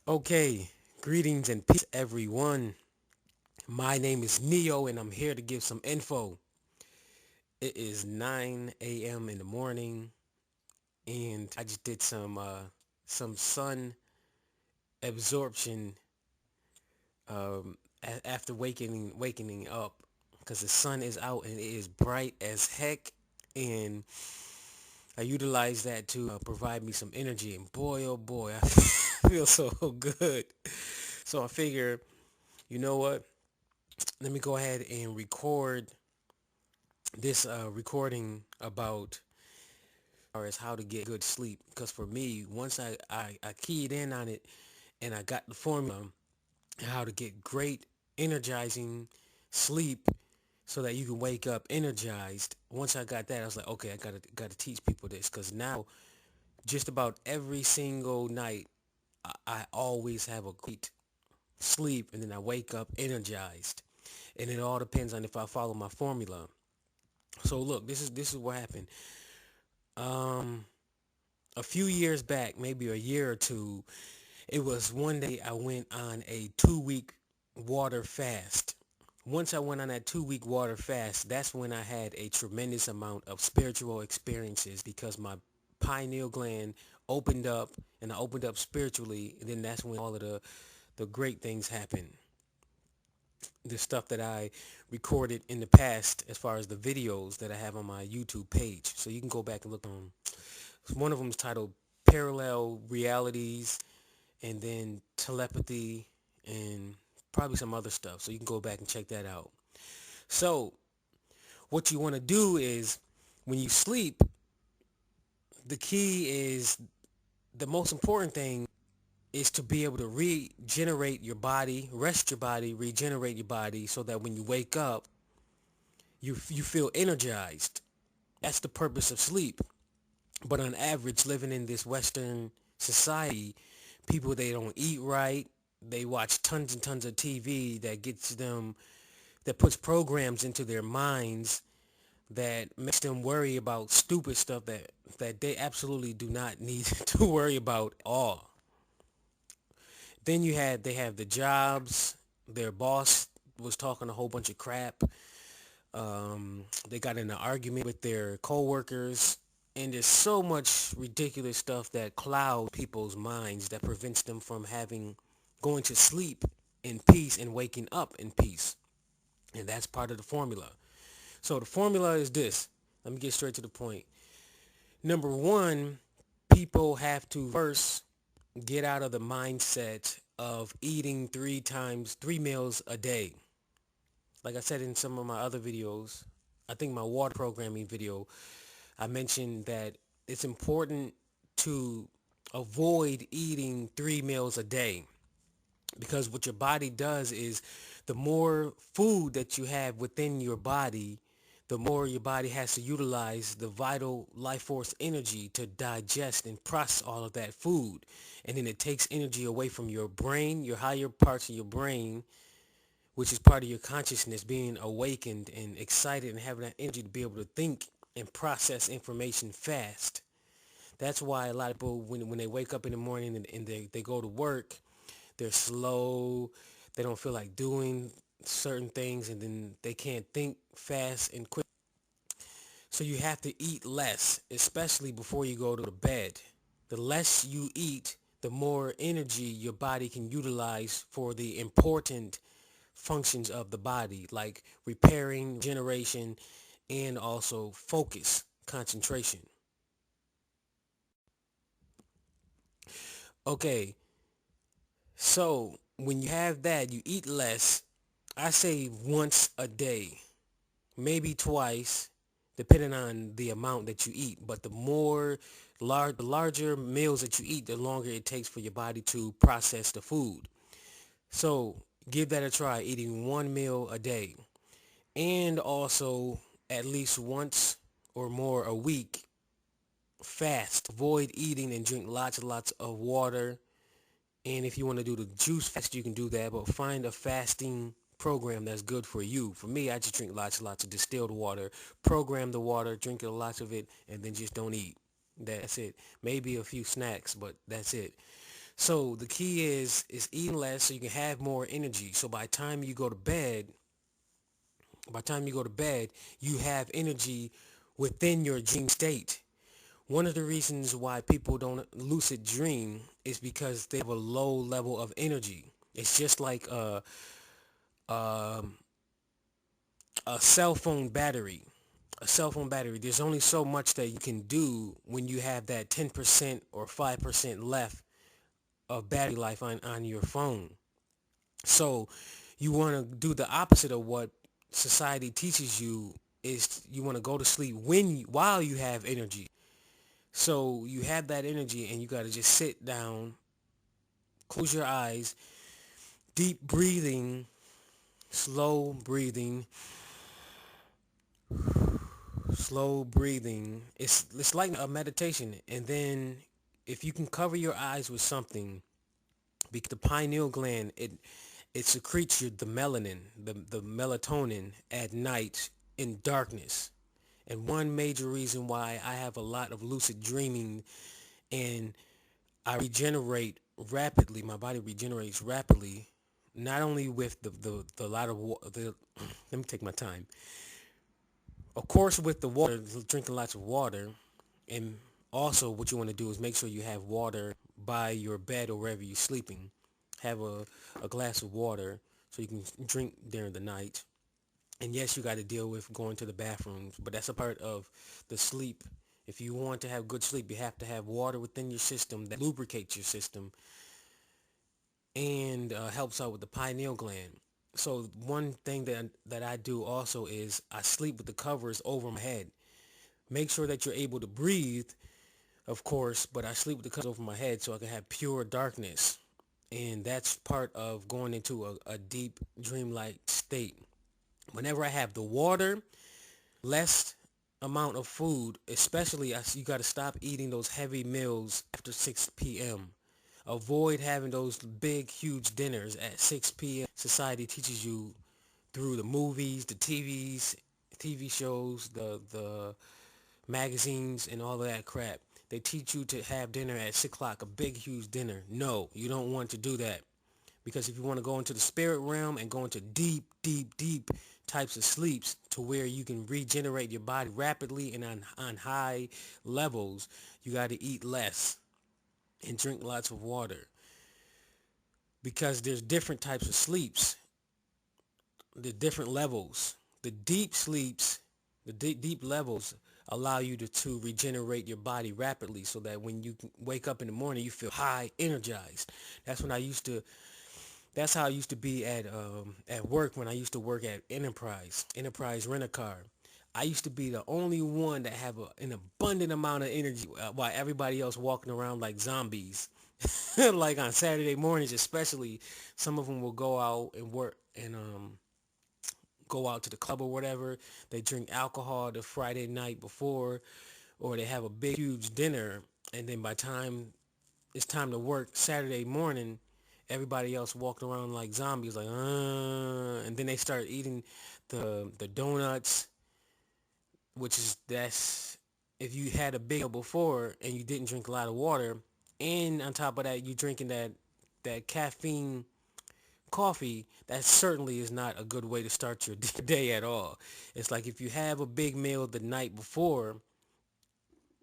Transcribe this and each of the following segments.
Okay, greetings and peace, everyone. My name is Neo, and I'm here to give some info. It is 9 a.m. in the morning, and I just did some sun absorption after wakening up, because the sun is out and it is bright as heck, and I utilize that to provide me some energy. And boy, oh boy, I feel so good. So I figure, you know what? Let me go ahead and record this recording about or is how to get good sleep. Because for me, once I keyed in on it and I got the formula how to get great energizing sleep so that you can wake up energized. Once I got that, I was like, okay, I gotta teach people this, because now just about every single night I always have a great sleep, and then I wake up energized, and it all depends on if I follow my formula. So look, this is what happened. Um, a few years back, maybe a year or two, it was one day I went on a 2 week water fast. Once I went on that 2 week water fast, that's when I had a tremendous amount of spiritual experiences, because my pineal gland opened up, and I opened up spiritually, and then that's when all of the great things happened. The stuff that I recorded in the past, as far as the videos that I have on my YouTube page. So you can go back and look on. One of them is titled Parallel Realities, and then Telepathy, and probably some other stuff. So you can go back and check that out. So what you want to do is, when you sleep, the key is, the most important thing is to be able to regenerate your body, rest your body, regenerate your body, so that when you wake up, you feel energized. That's the purpose of sleep. But on average, living in this Western society, people, they don't eat right. They watch tons and tons of TV that puts programs into their minds that makes them worry about stupid stuff that they absolutely do not need to worry about at all. Then they have the jobs. Their boss was talking a whole bunch of crap. They got in an argument with their coworkers, and there's so much ridiculous stuff that clouds people's minds, that prevents them from having going to sleep in peace and waking up in peace. And that's part of the formula. So the formula is this. Let me get straight to the point. Number one, people have to first get out of the mindset of eating three meals a day. Like I said in some of my other videos, I think my water programming video, I mentioned that it's important to avoid eating 3 meals a day, because what your body does is, the more food that you have within your body, the more your body has to utilize the vital life force energy to digest and process all of that food. And then it takes energy away from your brain, your higher parts of your brain, which is part of your consciousness, being awakened and excited and having that energy to be able to think and process information fast. That's why a lot of people, when they wake up in the morning and they go to work, they're slow, they don't feel like doing certain things, and then they can't think fast and quick. So you have to eat less, especially before you go to bed. The less you eat, the more energy your body can utilize for the important functions of the body, like repairing, regeneration, and also focus, concentration. Okay, so when you have that, you eat less. I say once a day, maybe twice, depending on the amount that you eat. But the larger meals that you eat, the longer it takes for your body to process the food. So give that a try, eating 1 meal a day. And also, at least once or more a week, fast. Avoid eating and drink lots and lots of water. And if you want to do the juice fast, you can do that, but find a fasting program that's good for you. For me, I just drink lots and lots of distilled water. Program the water, drink a lot of it, and then just don't eat. That's it. Maybe a few snacks, but that's it. So the key is eating less so you can have more energy. So by the time you go to bed, you have energy within your dream state. One of the reasons why people don't lucid dream is because they have a low level of energy. It's just like um a cell phone battery. A cell phone battery. There's only so much that you can do when you have that 10% or 5% left of battery life on your phone. So you want to do the opposite of what society teaches you, is you want to go to sleep while you have energy. So you have that energy and you got to just sit down, close your eyes, deep breathing, slow breathing, slow breathing. It's like a meditation. And then if you can cover your eyes with something, because the pineal gland, it secretes the melanin, the melatonin at night in darkness. And one major reason why I have a lot of lucid dreaming and I regenerate rapidly, my body regenerates rapidly, not only with the lot of the let me take my time. Of course, with the water, drinking lots of water, and also what you want to do is make sure you have water by your bed or wherever you're sleeping. Have a glass of water so you can drink during the night. And yes, you got to deal with going to the bathrooms, but that's a part of the sleep. If you want to have good sleep, you have to have water within your system that lubricates your system and helps out with the pineal gland. So one thing that I do also is I sleep with the covers over my head. Make sure that you're able to breathe, of course, but I sleep with the covers over my head so I can have pure darkness. And that's part of going into a deep dreamlike state. Whenever I have the water, less amount of food, especially you got to stop eating those heavy meals after 6 p.m. Avoid having those big, huge dinners at 6 p.m. Society teaches you through the movies, the TV shows, the magazines, and all of that crap. They teach you to have dinner at 6 o'clock, a big, huge dinner. No, you don't want to do that. Because if you want to go into the spirit realm and go into deep, deep, deep types of sleeps to where you can regenerate your body rapidly and on high levels, you got to eat less and drink lots of water. Because there's different types of sleeps, the different levels. The deep sleeps, the deep levels allow you to regenerate your body rapidly so that when you wake up in the morning, you feel high, energized. That's when I used to That's how I used to be at work when I used to work at Enterprise Rent a Car. I used to be the only one that have an abundant amount of energy while everybody else walking around like zombies. Like on Saturday mornings, especially, some of them will go out and work and go out to the club or whatever. They drink alcohol the Friday night before, or they have a big huge dinner, and then by the time it's time to work Saturday morning, everybody else walking around like zombies, like, and then they start eating the donuts, which is that's if you had a big meal before and you didn't drink a lot of water, and on top of that you drinking that caffeine coffee, that certainly is not a good way to start your day at all. It's like if you have a big meal the night before,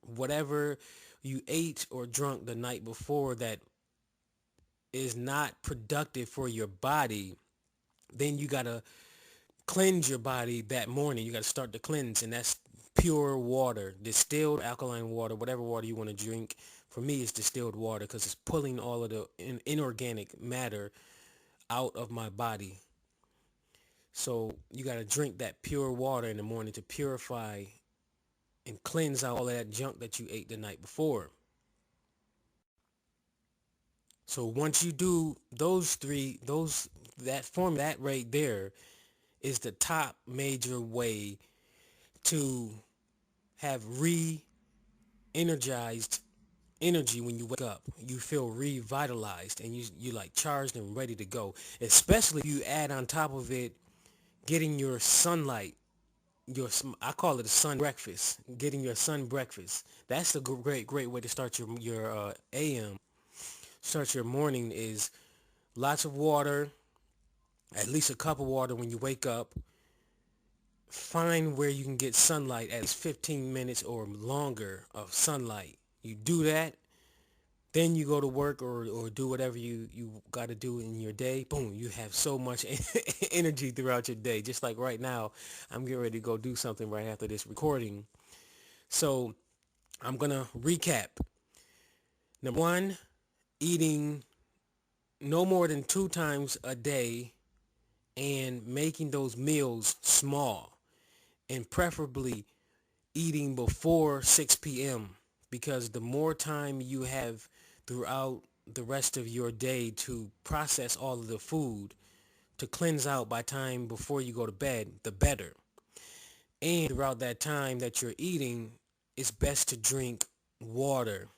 whatever you ate or drunk the night before that is not productive for your body, then you got to cleanse your body that morning. You got to start the cleanse, and that's pure water, distilled alkaline water, whatever water you want to drink. For me, it's distilled water because it's pulling all of the inorganic matter out of my body. So you got to drink that pure water in the morning to purify and cleanse out all of that junk that you ate the night before. So once you do those three, that formula, that right there is the top major way to have re-energized energy when you wake up. You feel revitalized and you like charged and ready to go. Especially if you add on top of it getting your sunlight, I call it a sun breakfast. Getting your sun breakfast. That's a great way to start your AM. start your morning is lots of water, at least a cup of water when you wake up. Find where you can get sunlight, at least 15 minutes or longer of sunlight. You do that, then you go to work or do whatever you got to do in your day. Boom, you have so much energy throughout your day. Just like right now, I'm getting ready to go do something right after this recording. So I'm going to recap. Number one, eating no more than 2 times a day and making those meals small, and preferably eating before 6 p.m. because the more time you have throughout the rest of your day to process all of the food, to cleanse out by time before you go to bed, the better. And throughout that time that you're eating, it's best to drink water.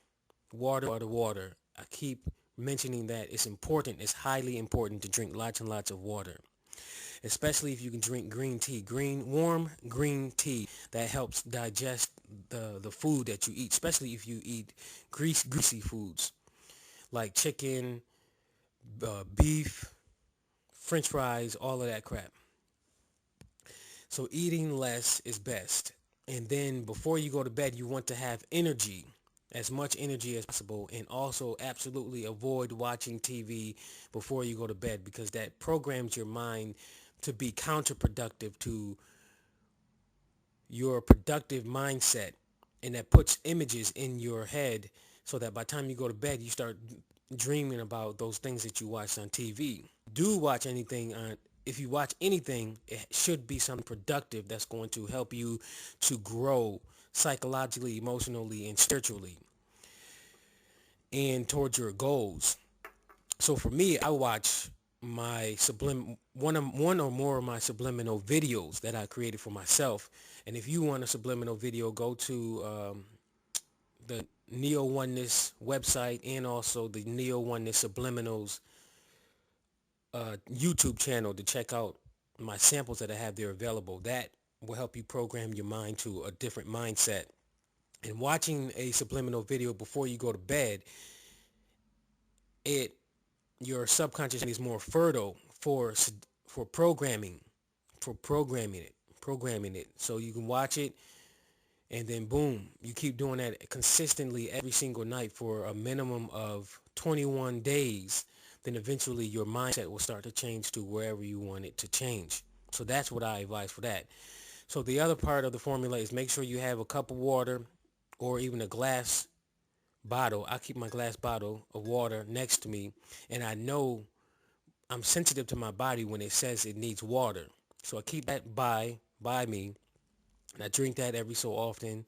Water. I keep mentioning that it's important. It's highly important to drink lots and lots of water, especially if you can drink green tea, warm green tea that helps digest the food that you eat, especially if you eat greasy foods like chicken, beef, French fries, all of that crap. So eating less is best. And then before you go to bed, you want to have energy, as much energy as possible, and also absolutely avoid watching TV before you go to bed because that programs your mind to be counterproductive to your productive mindset, and that puts images in your head so that by the time you go to bed, you start dreaming about those things that you watched on TV. Do watch anything on If you watch anything, it should be something productive that's going to help you to grow psychologically, emotionally, and spiritually and towards your goals. So for me, I watch my one or more of my subliminal videos that I created for myself. And if you want a subliminal video, go to the NeoOneness website and also the NeoOneness Subliminals YouTube channel to check out my samples that I have there available. That will help you program your mind to a different mindset. And watching a subliminal video before you go to bed, it your subconscious mind is more fertile for programming it. So you can watch it, and then boom, you keep doing that consistently every single night for a minimum of 21 days. Then eventually your mindset will start to change to wherever you want it to change. So that's what I advise for that. So the other part of the formula is make sure you have a cup of water or even a glass bottle. I keep my glass bottle of water next to me, and I know I'm sensitive to my body when it says it needs water. So I keep that by me, and I drink that every so often.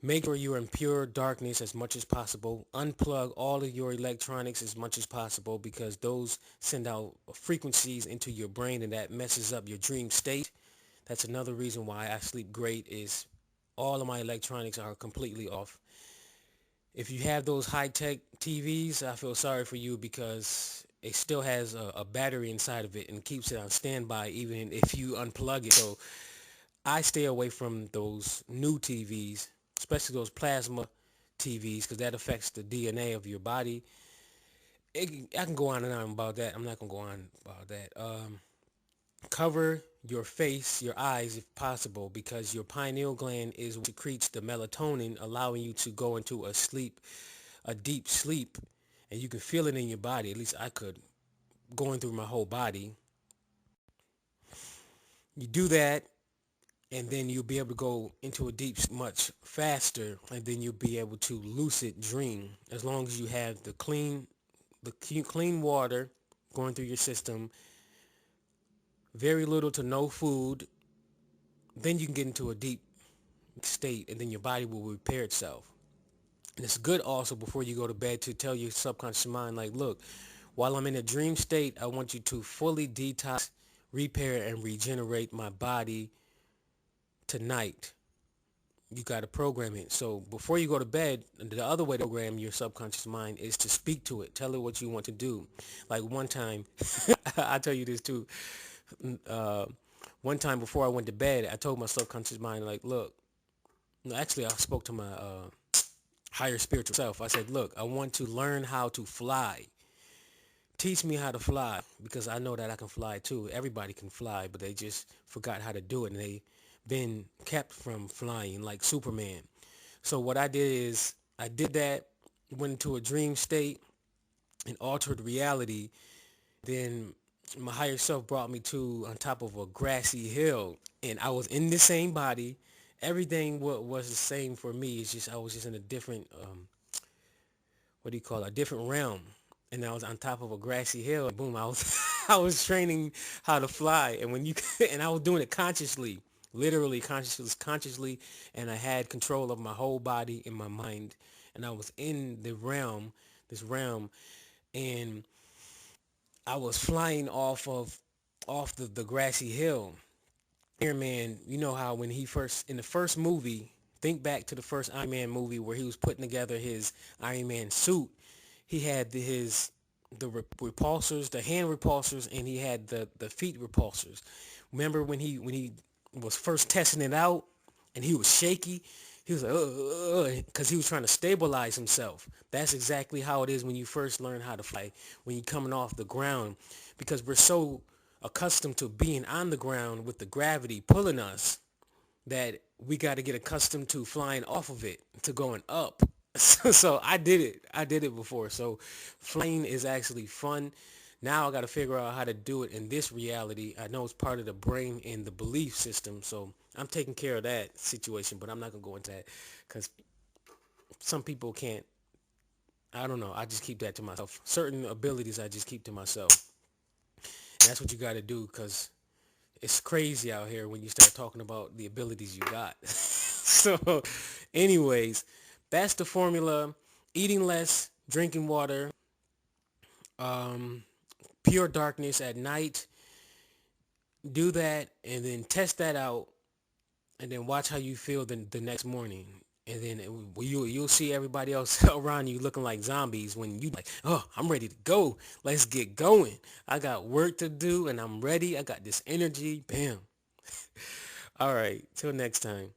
Make sure you're in pure darkness as much as possible. Unplug all of your electronics as much as possible because those send out frequencies into your brain, and that messes up your dream state. That's another reason why I sleep great is all of my electronics are completely off. If you have those high-tech TVs, I feel sorry for you because it still has a battery inside of it and keeps it on standby even if you unplug it. So I stay away from those new TVs, especially those plasma TVs, because that affects the DNA of your body. I can go on and on about that. I'm not going to go on about that. Cover your face, your eyes if possible, because your pineal gland is what secretes the melatonin, allowing you to go into a deep sleep, and you can feel it in your body. At least I could, going through my whole body. You do that, and then you'll be able to go into a deep much faster, and then you'll be able to lucid dream as long as you have the clean water going through your system, very little to no food. Then you can get into a deep state, and then your body will repair itself. And it's good also before you go to bed to tell your subconscious mind, like, look, while I'm in a dream state, I want you to fully detox, repair, and regenerate my body tonight. You got to program it. So before you go to bed, the other way to program your subconscious mind is to speak to it. Tell it what you want to do. Like one time, I tell you this too. Uh, One time before I went to bed, I told my subconscious mind, like, look, no, actually, I spoke to higher spiritual self. I said, look, I want to learn how to fly. Teach me how to fly because I know that I can fly too. Everybody can fly, but they just forgot how to do it and they been kept from flying like Superman. So what I did is I did that, went into a dream state and altered reality. Then my higher self brought me to on top of a grassy hill and I was in the same body. Everything was the same for me. It's just I was just in a different what do you call it, a different realm. And I was on top of a grassy hill and boom, I was I was training how to fly. And when you and I was doing it consciously, literally consciously, and I had control of my whole body and my mind. And I was in the realm, this realm, and I was flying off the grassy hill. Iron Man, you know how when he first in the first movie, think back to the first Iron Man movie where he was putting together his Iron Man suit. He had the repulsors, the hand repulsors, and he had the feet repulsors. Remember when he was first testing it out and he was shaky? He was like, because he was trying to stabilize himself. That's exactly how it is when you first learn how to fly, when you're coming off the ground, because we're so accustomed to being on the ground with the gravity pulling us that we got to get accustomed to flying off of it to going up. So I did it. I did it before. So flying is actually fun. Now I got to figure out how to do it in this reality. I know it's part of the brain and the belief system. So I'm taking care of that situation, but I'm not going to go into that because some people can't. I don't know. I just keep that to myself. Certain abilities I just keep to myself. And that's what you got to do because it's crazy out here when you start talking about the abilities you got. So anyways, that's the formula. Eating less, drinking water, um, pure darkness at night. Do that and then test that out and then watch how you feel the next morning. And then you'll see everybody else around you looking like zombies when you like, oh, I'm ready to go. Let's get going. I got work to do and I'm ready. I got this energy. Bam. All right. Till next time.